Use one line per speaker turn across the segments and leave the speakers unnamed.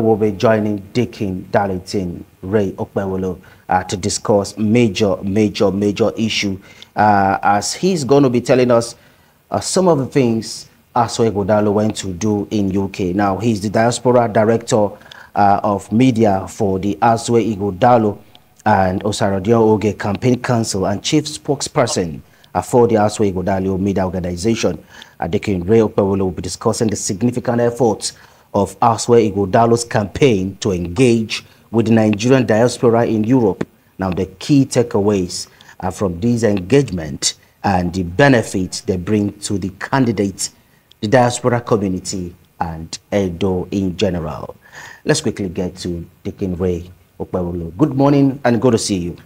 will be joining Deacon Darlington Ray Okpewolo to discuss major issue as he's going to be telling us some of the things Asue Ighodalo went to do in UK. Now, he's the Diaspora Director of Media for the Asue Ighodalo and Osaradio Oge Campaign Council and Chief Spokesperson for the Asue Ighodalo Media Organization. Deacon Ray Okpewolo will be discussing the significant efforts of Asue Ighodalo's campaign to engage with the Nigerian diaspora in Europe. Now, the key takeaways from this engagement and the benefits they bring to the candidates, the diaspora community, and Edo in general. Let's quickly get to Deacon Ray Okpewolo. Good morning and good to see you.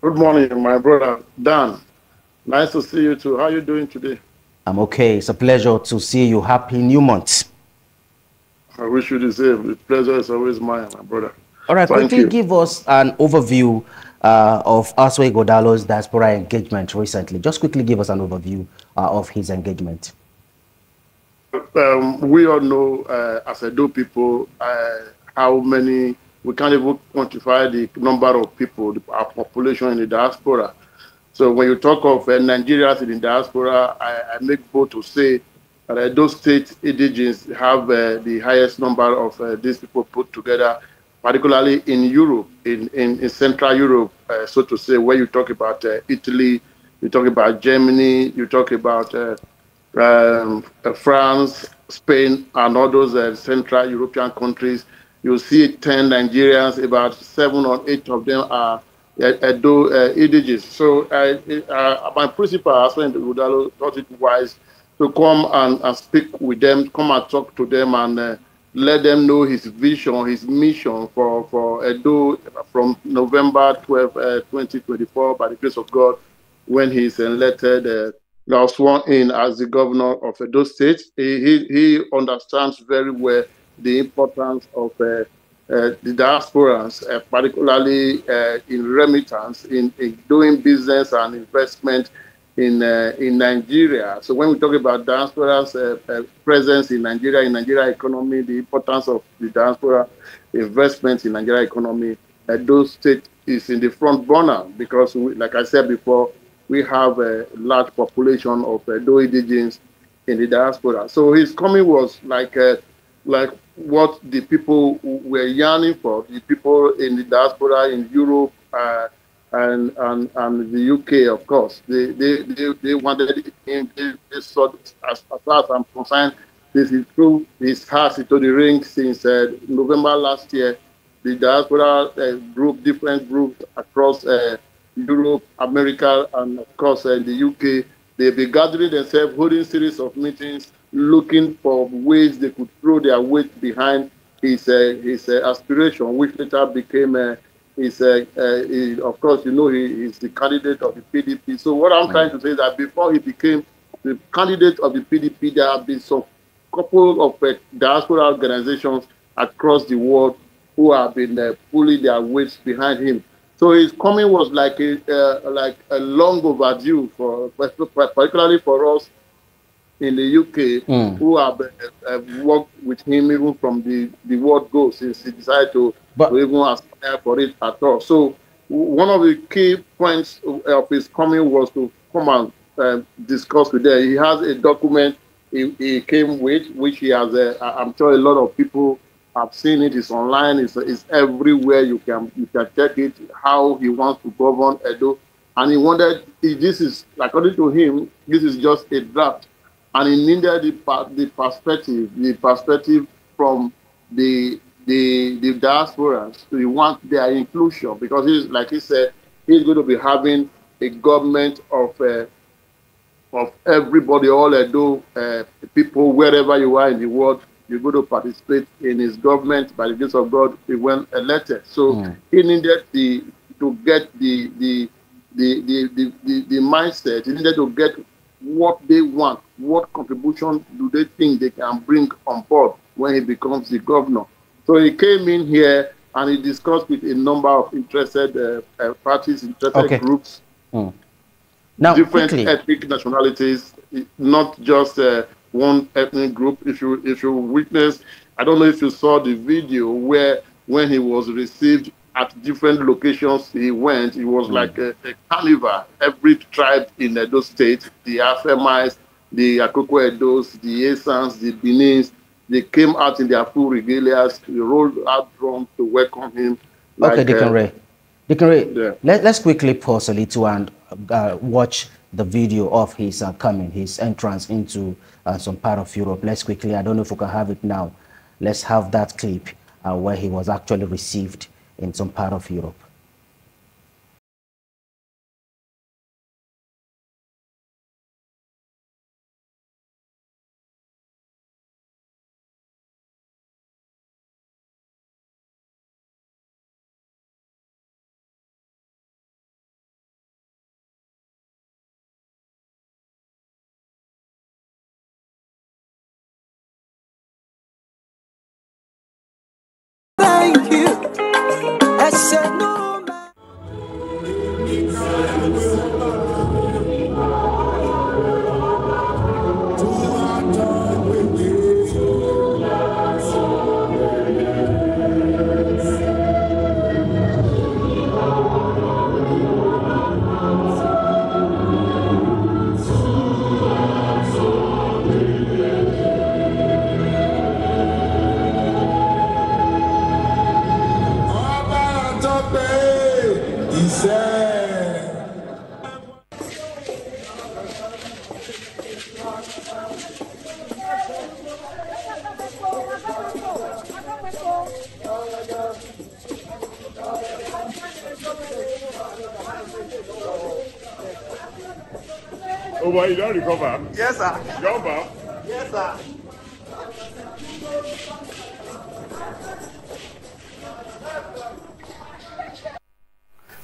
Good morning, my brother Dan. Nice to see you too. How are you doing today?
I'm okay. It's a pleasure to see you. Happy New Month.
I wish you the same. The pleasure is always mine, my brother.
All right, quickly give us an overview of Asue Ighodalo's diaspora engagement recently. Just quickly give us an overview of his engagement.
We all know, as Edo people, how many, we can't even quantify the number of people, our population in the diaspora. So when you talk of Nigerians in the diaspora, I make bold to say that those state indigenes have the highest number of these people put together, particularly in Europe, in Central Europe, so to say, where you talk about Italy, you talk about Germany, you talk about France, Spain, and all those Central European countries. You see 10 Nigerians, about 7 or 8 of them are Edo indigenes. So my principal, Asue Ighodalo, thought it wise to come and speak with them, come and talk to them and let them know his vision, his mission for Edo from November 12, 2024, by the grace of God, when he is elected, sworn in as the governor of Edo State. He understands very well the importance of the diasporans, particularly in remittance, in doing business and investment in Nigeria. So when we talk about diaspora's presence in Nigeria economy, the importance of the diaspora investments in Nigeria economy, Edo State is in the front burner because, like I said before, we have a large population of Edo indigenes in the diaspora. So his coming was like what the people were yearning for, the people in the diaspora in Europe and the UK, of course. They wanted him. They saw, as far as I'm concerned, this is through his heart into the ring since November last year. The diaspora different groups across Europe, America, and of course in the UK, they've been gathering themselves, holding series of meetings, looking for ways they could throw their weight behind his aspiration, which later became of course, you know, he is the candidate of the PDP. So what I'm trying to say is that before he became the candidate of the PDP, there have been some couple of diaspora organizations across the world who have been pulling their weights behind him. So his coming was like a long overdue particularly for us in the UK, who have worked with him even from the word go since he decided to even aspire for it at all. So one of the key points of his coming was to come and discuss with them. He has a document he came with, which he has. I'm sure a lot of people have seen it. It's online. It's everywhere. You can check it. How he wants to govern Edo, and he wondered if this is, according to him, this is just a draft. And he needed the perspective from the diasporans. So he wants their inclusion because he's, like he said, he's going to be having a government of everybody, all Edo people, wherever you are in the world. You're going to participate in his government. By the grace of God, he went elected. So he needed to get the mindset. He needed to get what they want, what contribution do they think they can bring on board when he becomes the governor. So he came in here and he discussed with a number of interested parties, interested groups,
now,
different
quickly,
ethnic nationalities, not just one ethnic group. If you witness I don't know if you saw the video where when he was received at different locations he went, it was like a carnival. Every tribe in Edo State, the Afemais, the Akoko Edos, the Esans, the Benins, they came out in their full regalias, they rolled out drums to welcome him.
Okay, Deacon Ray. Deacon Ray,
yeah.
let's quickly pause a little and watch the video of his coming, his entrance into some part of Europe. Let's quickly, I don't know if we can have it now. Let's have that clip where he was actually received in some part of Europe.
Thank you. I said no man.
Oh, boy, you don't recover?
Yes, sir.
Jump up.
Yes, sir.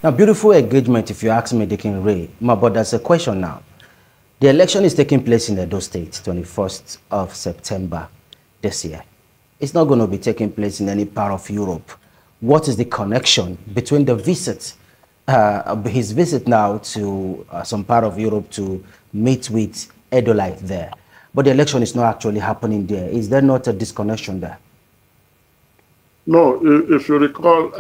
Now, beautiful engagement, if you ask me, Deacon Ray. But there's a question now. The election is taking place in Edo State, 21st of September this year. It's not going to be taking place in any part of Europe. What is the connection between the visit, his visit now to some part of Europe to meet with Edolite there? But the election is not actually happening there. Is there not a disconnection there?
No, if you recall,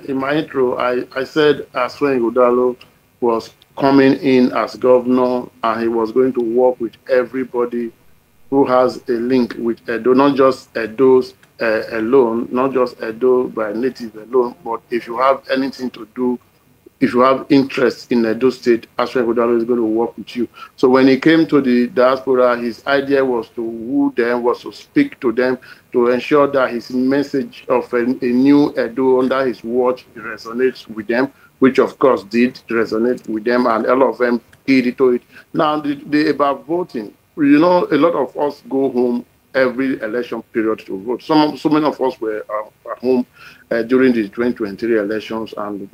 in my intro, I said Asue Ighodalo was coming in as governor and he was going to work with everybody who has a link with Edo, not just Edo's alone, not just Edo by native alone, but if you have anything to do, if you have interest in Edo State, Asue Ighodalo is going to work with you. So when he came to the diaspora, his idea was to woo them, was to speak to them, to ensure that his message of a new Edo under his watch resonates with them, which of course did resonate with them, and all of them keyed into it. Now, about voting, you know, a lot of us go home every election period to vote. So many of us were at home during the 2023 elections, and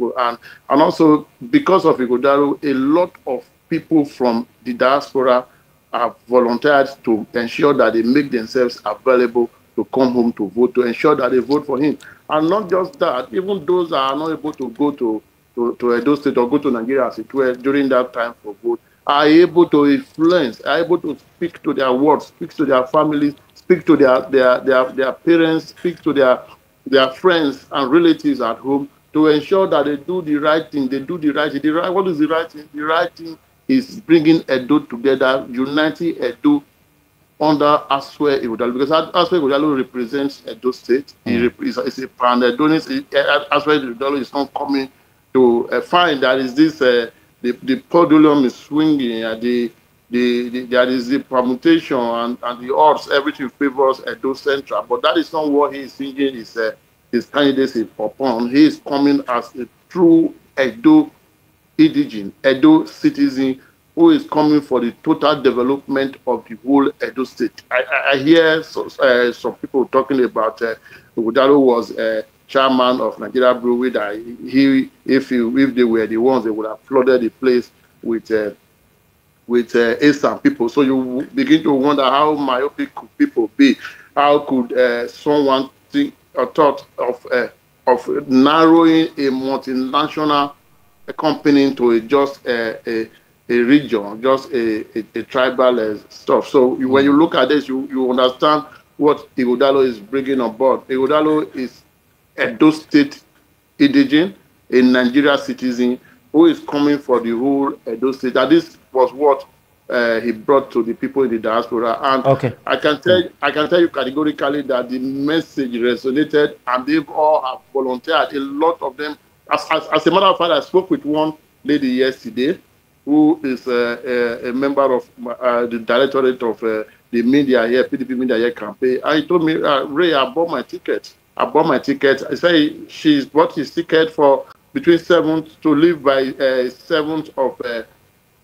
also because of Ighodalo, a lot of people from the diaspora have volunteered to ensure that they make themselves available to come home to vote, to ensure that they vote for him. And not just that, even those that are not able to go to Edo State or go to Nigeria as it were during that time for vote, are able to influence, are able to speak to their wards, speak to their families, speak to their parents, speak to their friends and relatives at home to ensure that they do the right thing. They do the right thing. What is the right thing? The right thing is bringing Edo together, uniting Edo under Asue Ighodalo, because Asue Ighodalo represents Edo State. He is a pan-Edonist. Asue Ighodalo is not coming to find that is this the pendulum is swinging. There is the permutation and the odds. Everything favors Edo Central, but that is not what he is singing his candidacy upon. He is coming as a true Edo indigene, Edo citizen, who is coming for the total development of the whole Edo State. I hear some people talking about Ighodalo was chairman of Nigeria Brewery, that if they were the ones, they would have flooded the place with Eastern people. So you begin to wonder how myopic could people be? How could someone think or thought of narrowing a multinational company to just a region, just a tribal stuff? So when you look at this, you understand what Ighodalo is bringing on board. Ighodalo is Edo State indigene, a Nigeria citizen who is coming for the whole Edo State. And this was what he brought to the people in the diaspora. And
Okay.
I can tell you categorically that the message resonated, and they all have volunteered. A lot of them, as a matter of fact, I spoke with one lady yesterday who is a member of the directorate of the media here, PDP Media here campaign. And he told me, Ray, I bought my ticket. I say she's bought his ticket for between 7th to leave by 7th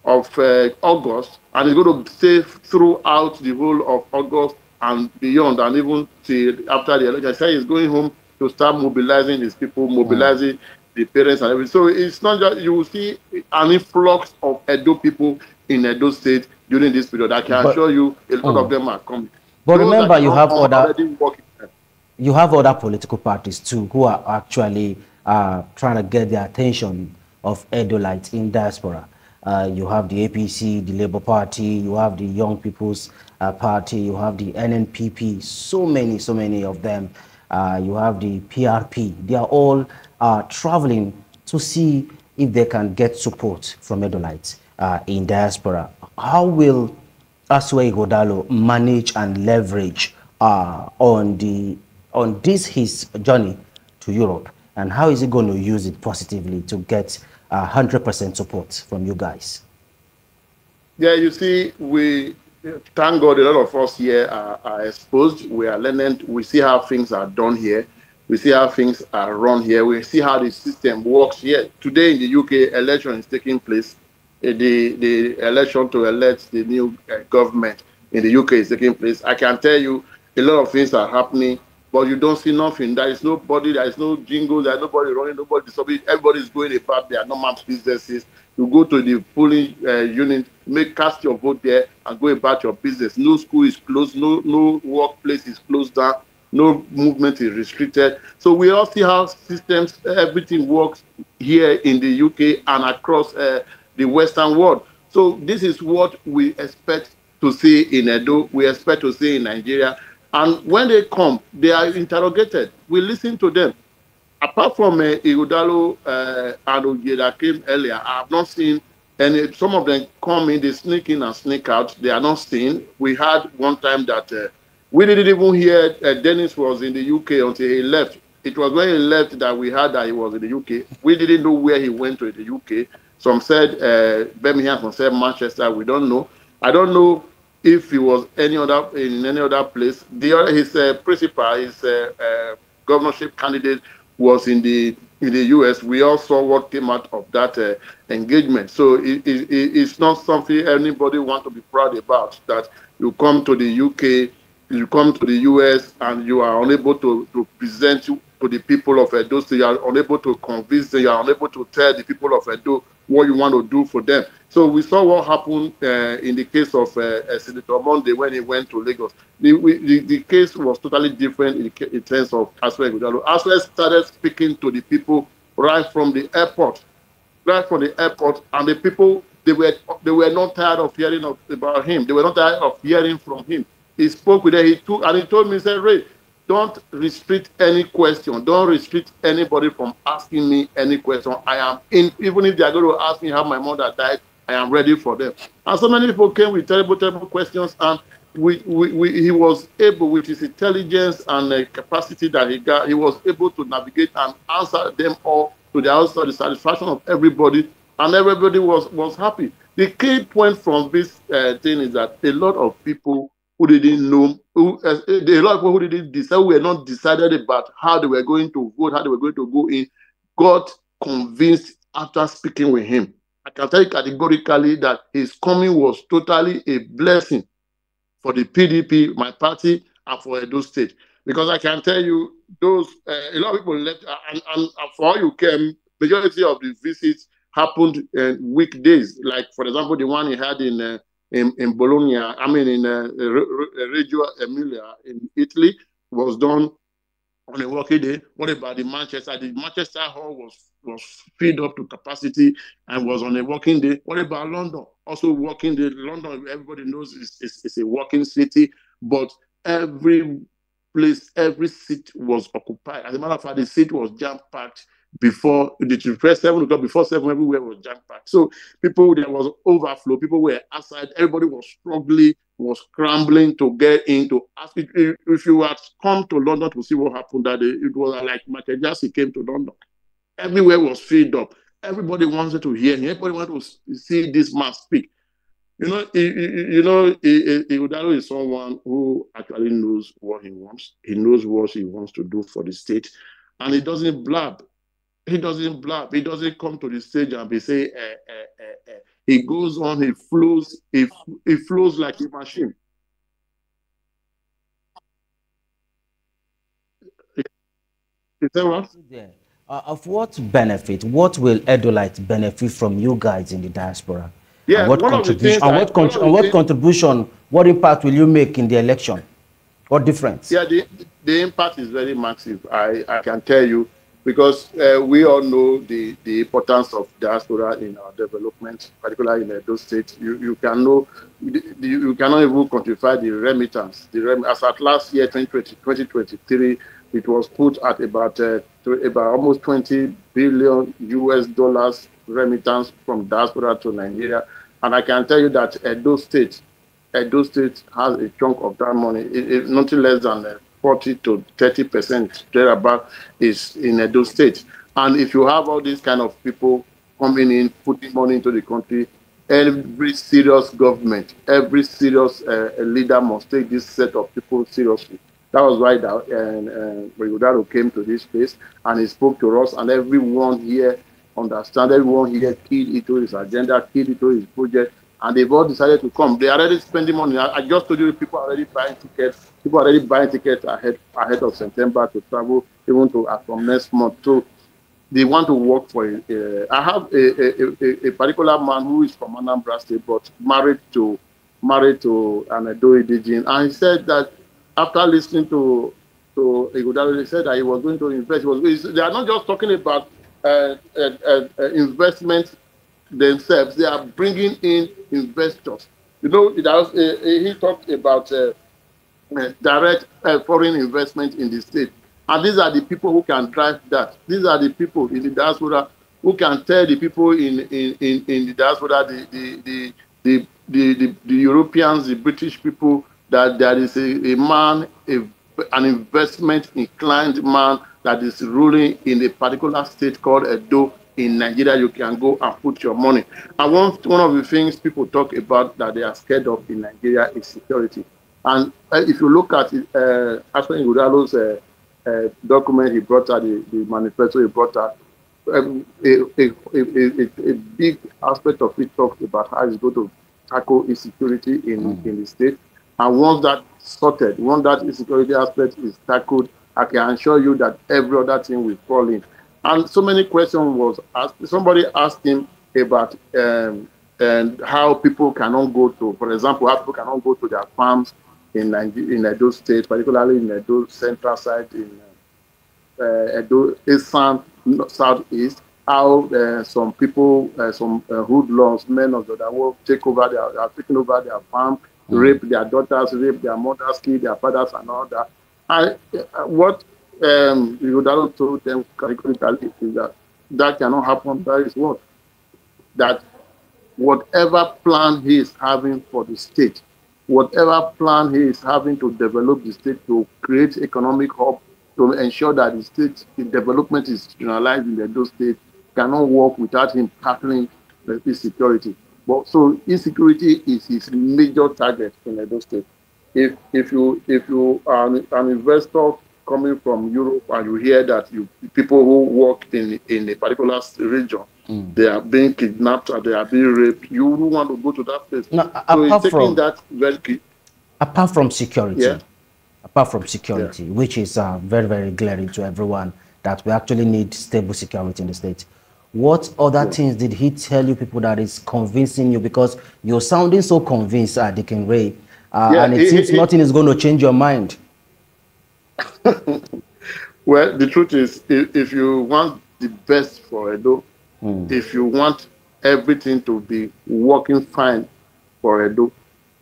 of August, and he's going to stay throughout the whole of August and beyond, and even till after the election. I say he's going home to start mobilizing his people, mobilizing the parents and everything. So it's not just, you will see an influx of Edo people in Edo State during this period. I can assure you a lot of them are coming.
But
those
remember, you have other political parties too who are actually trying to get the attention of Edolites in diaspora. You have the APC, the Labour Party, you have the Young People's Party, you have the NNPP, so many of them. You have the PRP. They are all traveling to see if they can get support from Edolites in diaspora. How will Asue Ighodalo manage and leverage on this his journey to Europe, and how is he going to use it positively to get 100% support from you guys?
Yeah, you see, we thank God a lot of us here are exposed. We are learning. We see how things are done here. We see how things are run here. We see how the system works here. Today in the UK, election is taking place. The election to elect the new government in the UK is taking place. I can tell you a lot of things are happening, but you don't see nothing. There is nobody, there is no jingle, there is nobody running, nobody disturbing. Everybody is going about their normal businesses. You go to the polling unit, cast your vote there, and go about your business. No school is closed, no workplace is closed down, no movement is restricted. So we all see how systems, everything works here in the UK and across the Western world. So this is what we expect to see in Edo, we expect to see in Nigeria. And when they come, they are interrogated. We listen to them. Apart from Ighodalo and Ogie that came earlier, I have not seen any. Some of them come in, they sneak in and sneak out. They are not seen. We had one time that we didn't even hear Dennis was in the UK until he left. It was when he left that we heard that he was in the UK. We didn't know where he went to in the UK. Some said Birmingham, some said Manchester. We don't know. I don't know if he was in any other place. His principal, his governorship candidate was in the US. We all saw what came out of that engagement. So it's not something anybody want to be proud about, that you come to the UK, you come to the US, and you are unable to present to the people of Edo. So you are unable to convince them, you are unable to tell the people of Edo what you want to do for them. So we saw what happened in the case of Senator Monday when he went to Lagos. The case was totally different in terms of Asue Ighodalo. Asue started speaking to the people right from the airport, and the people, they were not tired of hearing about him. They were not tired of hearing from him. He spoke with them. He told me, he said, Ray, don't restrict any question. Don't restrict anybody from asking me any question. I am in, even if they are going to ask me how my mother died, I am ready for them. And so many people came with terrible questions, and he was able, with his intelligence and the capacity that he got, he was able to navigate and answer them all to the satisfaction of everybody, and everybody was happy. The key point from this thing is that a lot of people who didn't know, a lot of people who didn't decide, who were not decided about how they were going to vote, how they were going to go in, got convinced after speaking with him. I can tell you categorically that his coming was totally a blessing for the PDP, my party, and for Edo State. Because I can tell you, those a lot of people left, and for all you came, majority of the visits happened weekdays. Like, for example, the one he had in Bologna, I mean in Reggio Emilia in Italy, was done on a working day. What about the Manchester? The Manchester hall was filled up to capacity and was on a working day. What about London? Also working day. London, everybody knows, is a working city, but every place, every seat was occupied. As a matter of fact, the seat was jam-packed before the press 7 o'clock, before 7, everywhere was jam-packed. So people, there was overflow, people were outside, everybody was struggling, was scrambling to get in to ask. If you had come to London to see what happened that day, it was like Michael Jackson came to London. Everywhere was filled up. Everybody wanted to hear him. Everybody wanted to see this man speak. Ighodalo is someone who actually knows what he wants. He knows what he wants to do for the state, and he doesn't blab. He doesn't blab. He doesn't come to the stage and be say, He goes on. He flows. He flows like a machine. Is that what?
Yeah. Of what benefit? What will Edolite benefit from you guys in the diaspora?
Yeah,
And what
one of the
contribution?
things.
What contribution? What impact will you make in the election? What difference?
Yeah, the impact is very massive. I can tell you, because we all know the importance of diaspora in our development, particularly in Edo State. You can know, you cannot even quantify the remittance. As at last year, 2023, it was put at about almost 20 billion US dollars remittance from diaspora to Nigeria. And I can tell you that Edo State has a chunk of that money. Nothing less than 40 to 30% thereabout is in Edo State. And if you have all these kind of people coming in, putting money into the country, every serious government, every serious leader must take this set of people seriously. That was why Ighodalo came to this place and he spoke to us, and everyone here understand, everyone here keyed into his agenda, keyed into his project, and they've all decided to come. They are already spending money. I just told you, people are already buying tickets. People are already buying tickets ahead of September to travel, even to from next month. So they want to work for it. I have a particular man who is from Anambra State, but married to an Edo Indigene, and he said that after listening to Ighodalo, he said that he was going to invest. They are not just talking about investment themselves, they are bringing in investors. He talked about direct foreign investment in the state, and these are the people who can drive that. These are the people in the diaspora who can tell the people in the diaspora, the Europeans, the British people, that there is an investment inclined man that is ruling in a particular state called Edo in Nigeria. You can go and put your money. And one of the things people talk about that they are scared of in Nigeria is security. And if you look at Asue Ighodalo's document he brought out, the manifesto he brought out, a big aspect of it talks about how it's going to tackle insecurity in the state. And once that insecurity aspect is tackled, I can assure you that every other thing will fall in. And so many questions was asked. Somebody asked him about and how people cannot go to, for example, how people cannot go to their farms in Edo State, particularly in Edo Central side, in Edo Eastern, Southeast, how some people, some hoodlums, men of the world, are taking over their farm, rape their daughters, rape their mothers, kill their fathers, and all that. And what Ighodalo told them categorically is that cannot happen. That is what? That whatever plan he is having for the state, whatever plan he is having to develop the state, to create economic hub, to ensure that the development is generalized in the Edo State, cannot work without him tackling the insecurity. But so insecurity is his major target in Edo State. If you are an investor coming from Europe and you hear that people who work in a particular region, they are being kidnapped or they are being raped, you wouldn't want to go to that place.
No,
so it's taking that very key.
Apart from security,
yeah.
Which is very, very glaring to everyone, that we actually need stable security in the state. What other things did he tell you people that is convincing you? Because you're sounding so convinced, Deacon Ray, and it seems nothing is going to change your mind.
Well, the truth is, if you want the best for Edo, if you want everything to be working fine for Edo,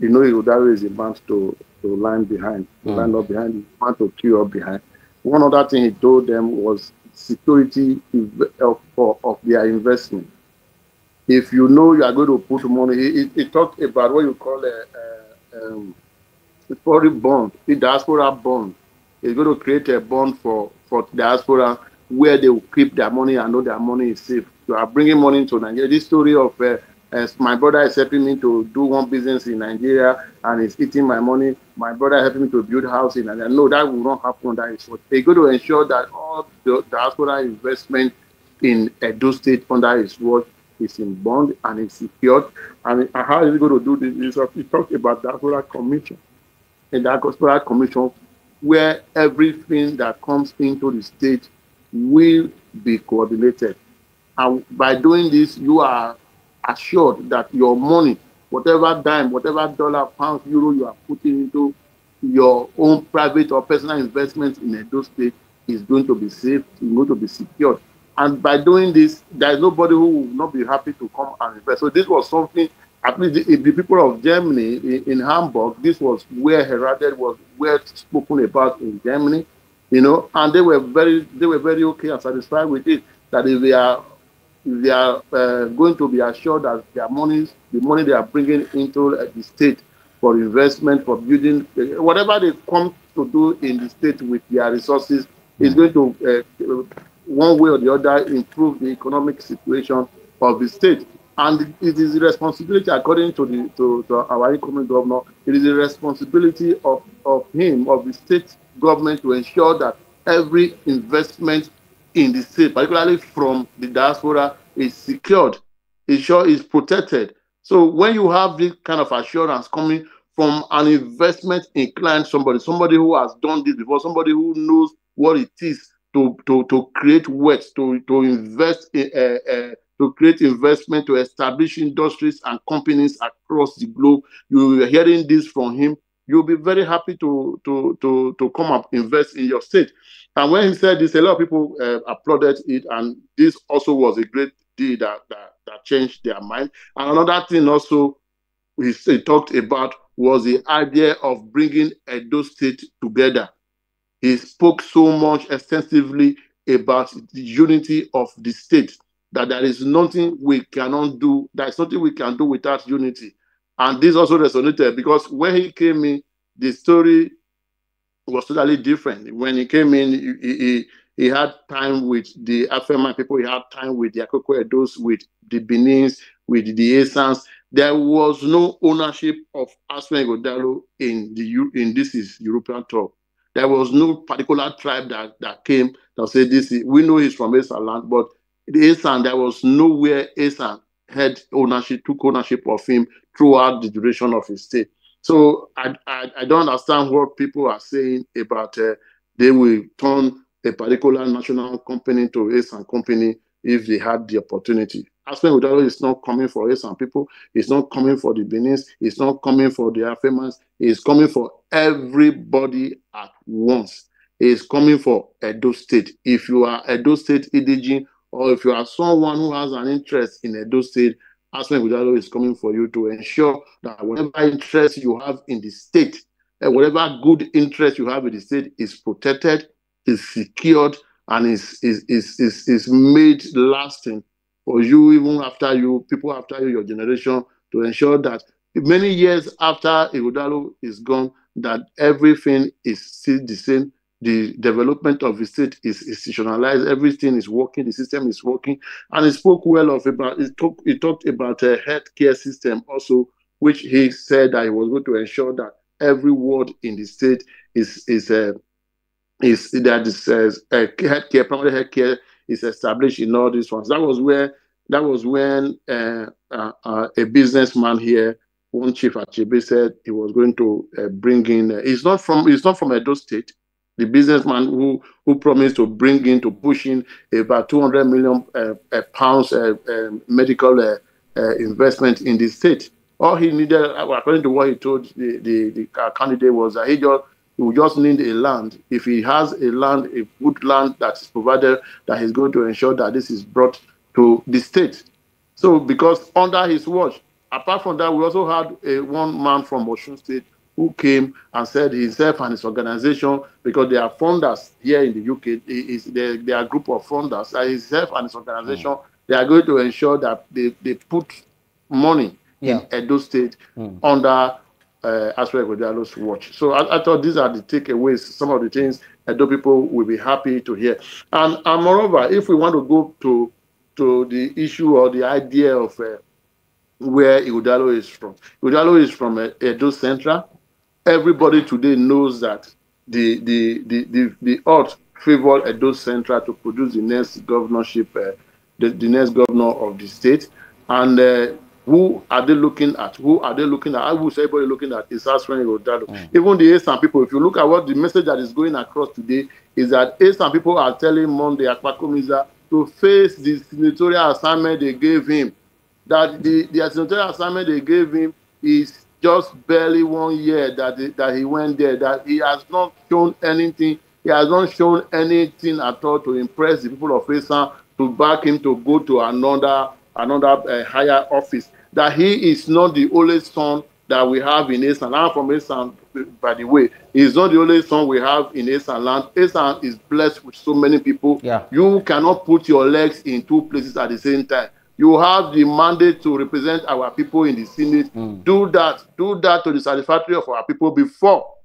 You know, Ighodalo is a man to line behind, line up behind, a man to queue up behind. One other thing he told them was security of their investment. If you know you are going to put money, he talked about what you call a foreign bond, a diaspora bond. He's going to create a bond for diaspora where they will keep their money and know their money is safe. You are bringing money into Nigeria. This story of my brother is helping me to do one business in Nigeria and he's eating my money. My brother helping me to build a house in Nigeria. No, that will not happen. That is what they're going to ensure that all the diaspora investment in Edo State under his watch is in bond and is secured. And how is he going to do this? He talked about diaspora commission. And that Diaspora Commission, where everything that comes into the state will be coordinated. And by doing this, you are assured that your money, whatever dime, whatever dollar, pound, euro you are putting into your own private or personal investments in Edo State is going to be safe, is going to be secured. And by doing this, there is nobody who will not be happy to come and invest. So this was something, at least the people of Germany in Hamburg, this was where heralded, was well spoken about in Germany, you know, and they were very okay and satisfied with it. That if they are going to be assured that their monies, the money they are bringing into the state for investment, for building, whatever they come to do in the state with their resources, is going to one way or the other improve the economic situation of the state. And it is the responsibility, according to our incoming governor, it is the responsibility of him, of the state government, to ensure that every investment in the state, particularly from the diaspora, is secured, is protected. So when you have this kind of assurance coming from an investment inclined somebody who has done this before, somebody who knows what it is to create wealth, to invest in to create investment, to establish industries and companies across the globe. You are hearing this from him. You'll be very happy to come up invest in your state. And when he said this, a lot of people applauded it, and this also was a great deal that changed their mind. And another thing also he talked about was the idea of bringing Edo State together. He spoke so much extensively about the unity of the state, that there is nothing we cannot do, there is nothing we can do without unity. And this also resonated because when he came in, the story was totally different. When he came in, he had time with the Afema people, he had time with the Akoko Edos, with the Benins, with the Esans. There was no ownership of Asue Ighodalo in this is European tour. There was no particular tribe that came that said this. We know he's from Esan land, but the Esan, there was nowhere Esan had ownership, took ownership of him throughout the duration of his stay. So I don't understand what people are saying about they will turn a particular national company to Esan company if they had the opportunity. Asue Ighodalo is not coming for Esan people. It's not coming for the Benins. It's not coming for the Afemans. It's coming for everybody at once. It's coming for Edo State. If you are Edo State EDG, or if you are someone who has an interest in Edo State, Asue Ighodalo is coming for you to ensure that whatever interest you have in the state, whatever good interest you have in the state is protected, is secured, and is made lasting for you, even after you, people after you, your generation, to ensure that many years after Ighodalo is gone, that everything is still the same. The development of the state is institutionalized. Everything is working. The system is working. And he spoke well of about. He talked about a healthcare system also, which he said that he was going to ensure that every ward in the state is healthcare, primary healthcare is established in all these ones. That was when a businessman here, one chief Achebe, said he was going to bring in. He's not from Edo State. The businessman who promised to bring in, to push in about 200 million pounds medical investment in the state. All he needed, according to what he told the candidate, was that he would just need a land. If he has a land, a good land that is provided, that he's going to ensure that this is brought to the state. So because under his watch, apart from that, we also had one man from Osun State who came and said himself and his organization, because they are funders here in the UK, they are a group of funders, himself and his organization, they are going to ensure that they put money in Edo State under Asue Ighodalo's watch. So I thought these are the takeaways, some of the things Edo people will be happy to hear. And moreover, if we want to go to the issue or the idea of where Ighodalo is from. Ighodalo is from Edo Central. Everybody today knows that the odds favor Edo Central to produce the next governorship, the next governor of the state. And who are they looking at? Who are they looking at? I would say everybody looking at is Asue Ighodalo. Even the Eastern people, if you look at what the message that is going across today, is that Eastern people are telling Monday Akpakomiza to face the senatorial assignment they gave him. That the senatorial assignment they gave him is just barely 1 year that he went there, that he has not shown anything. He has not shown anything at all to impress the people of Esan, to back him to go to another higher office. That he is not the only son that we have in Esan. I'm from Esan, by the way. He's not the only son we have in Esan land. Esan is blessed with so many people.
Yeah.
You cannot put your legs in two places at the same time. You have the mandate to represent our people in the Senate. Do that to the satisfactory of our people before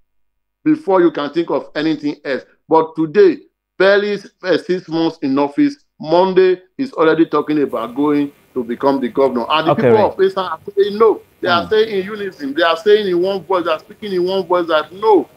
you can think of anything else. But today, barely 6 months in office, Monday is already talking about going to become the governor. And the people of Esan are saying no. They are saying in unison. They are saying in one voice, they are speaking in one voice that no,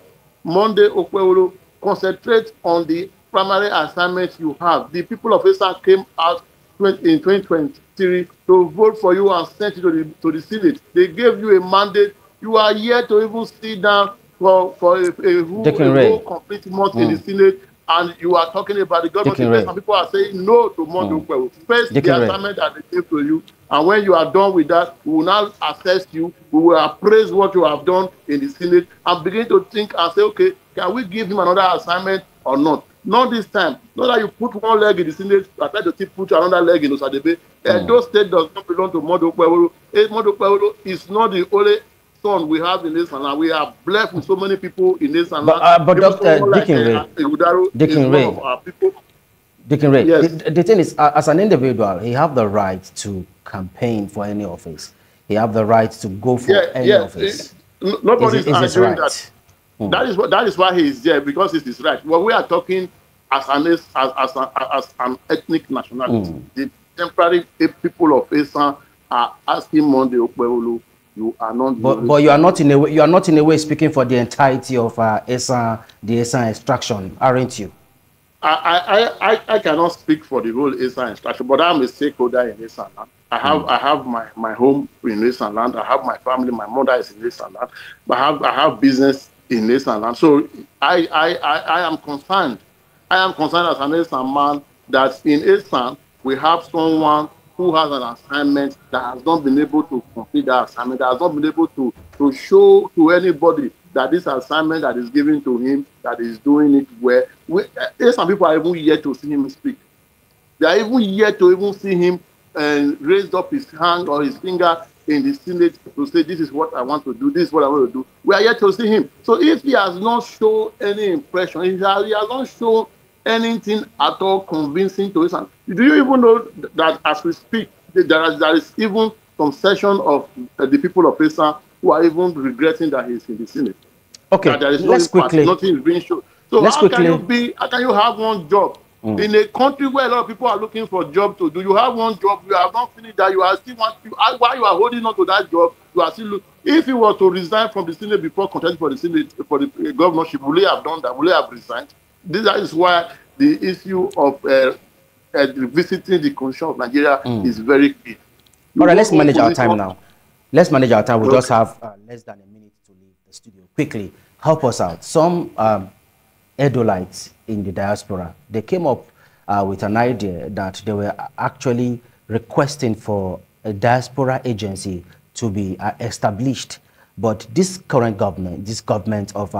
Monday Okpewolo, concentrate on the primary assignments you have. The people of Esan came out in 2023 to vote for you and sent you to the Senate. They gave you a mandate. You are here to even sit down for a whole complete month in the Senate, and you are talking about the government. Some people are saying no to Monday Okpewolo. First, the assignment that they gave to you, and when you are done with that, we will now assess you. We will appraise what you have done in the Senate and begin to think and say, okay, can we give him another assignment or not? Not this time. Not that you put one leg in the Senate, I try to put another leg in Osadebe. Those state does not belong to Monday Okpewolo. Monday Okpewolo is not the only son we have in this land. We are blessed with so many people in this land.
But Dr. Dickin Ray,
yes.
The thing is, as an individual, he have the right to campaign for any office. He have the right to go for any office.
Nobody is arguing
right?
that. That is why he is there, because it is right. Well, we are talking as an ethnic nationality. The temporary people of Esan are asking Monday Okpewolo, you are not.
But you are not in a way. You are not in a way speaking for the entirety of Esan, the Esan extraction, aren't you?
I cannot speak for the whole Esan extraction, but I'm a stakeholder in Esan land. I have my home in Esan land. I have my family. My mother is in Esan land. But I have business in Esan land. So I am concerned. I am concerned as an Esan man that in Esan we have someone who has an assignment that has not been able to complete that assignment, that has not been able to show to anybody that this assignment that is given to him, that is doing it well. Some people are even yet to see him speak. They are even yet to even see him raise up his hand or his finger in the Senate to say, this is what I want to do, this is what I want to do. We are yet to see him. So if he has not shown any impression, he has not shown anything at all convincing to us, do you even know that as we speak, there is even some section of the people of Esan who are even regretting that he's in the Senate?
Okay,
there is
let's quickly.
Nothing is being shown. So how can you have one job in a country where a lot of people are looking for a job to do? You have one job, you have not finished that, you are still while you are holding on to that job, you are still if you were to resign from the Senate before contesting for the Senate, for the governorship, will he have done that? Will he have resigned? This is why the issue of visiting the constitution of Nigeria is very key.
All right, let's manage our time now. Let's manage our time. We just have less than a minute to leave the studio. Quickly, help us out. Some Edolites in the diaspora, they came up with an idea that they were actually requesting for a diaspora agency to be established. But this current government, of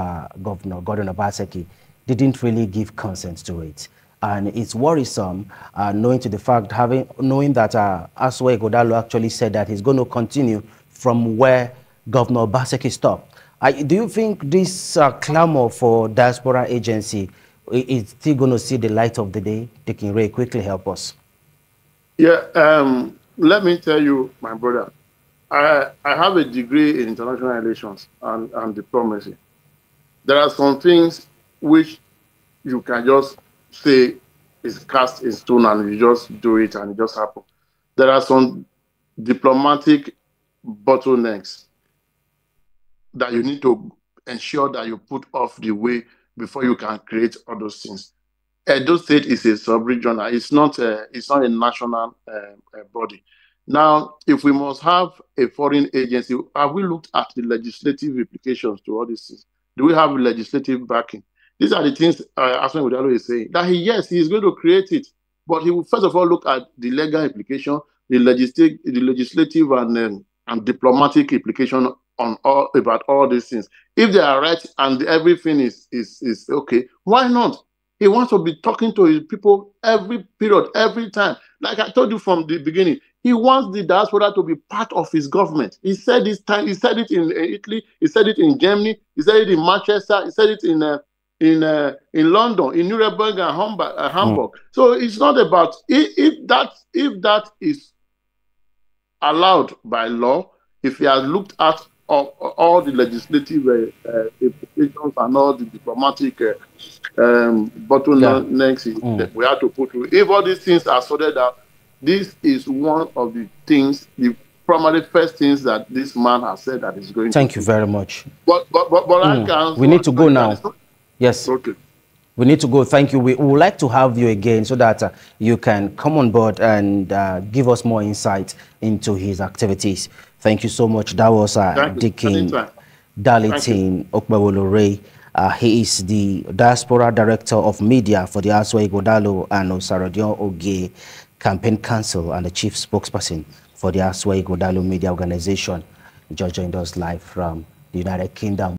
Governor Gordon Obaseki, didn't really give consent to it. And it's worrisome, knowing that Asue Ighodalo actually said that he's going to continue from where Governor Obaseki stopped. Do you think this clamor for diaspora agency is still going to see the light of the day? Dikin Ray, quickly help us.
Yeah, let me tell you, my brother, I have a degree in international relations and diplomacy. There are some things which you can just say is cast in stone and you just do it and it just happens. There are some diplomatic bottlenecks that you need to ensure that you put off the way before you can create all those things. Edo State is a sub-regional. It's not a national body. Now, if we must have a foreign agency, have we looked at the legislative implications to all these things? Do we have legislative backing? These are the things Asue Ighodalo is saying. That yes, he is going to create it, but he will first of all look at the legal implication, the legislative and diplomatic implication on about all these things. If they are right and everything is okay, why not? He wants to be talking to his people every period, every time. Like I told you from the beginning, he wants the diaspora to be part of his government. He said this time. He said it in Italy. He said it in Germany. He said it in Manchester. He said it in London, in Nuremberg and Hamburg. So it's not about if that is allowed by law. If he has looked at all the legislative implications and all the diplomatic bottlenecks that we have to put through. If all these things are sorted out, this is one of the things, the primary first things that this man has said that is going to.
Thank you very much.
But I can't.
We need to go now. Yes.
Okay.
We need to go. Thank you. We would like to have you again so that you can come on board and give us more insight into his activities. Thank you so much. That was Dikin Dalitin Okpewolo. He is the Diaspora Director of Media for the Asue Ighodalo and Osarodion Oge Campaign Council and the Chief Spokesperson for the Asue Ighodalo Media Organization. Just joined us live from the United Kingdom.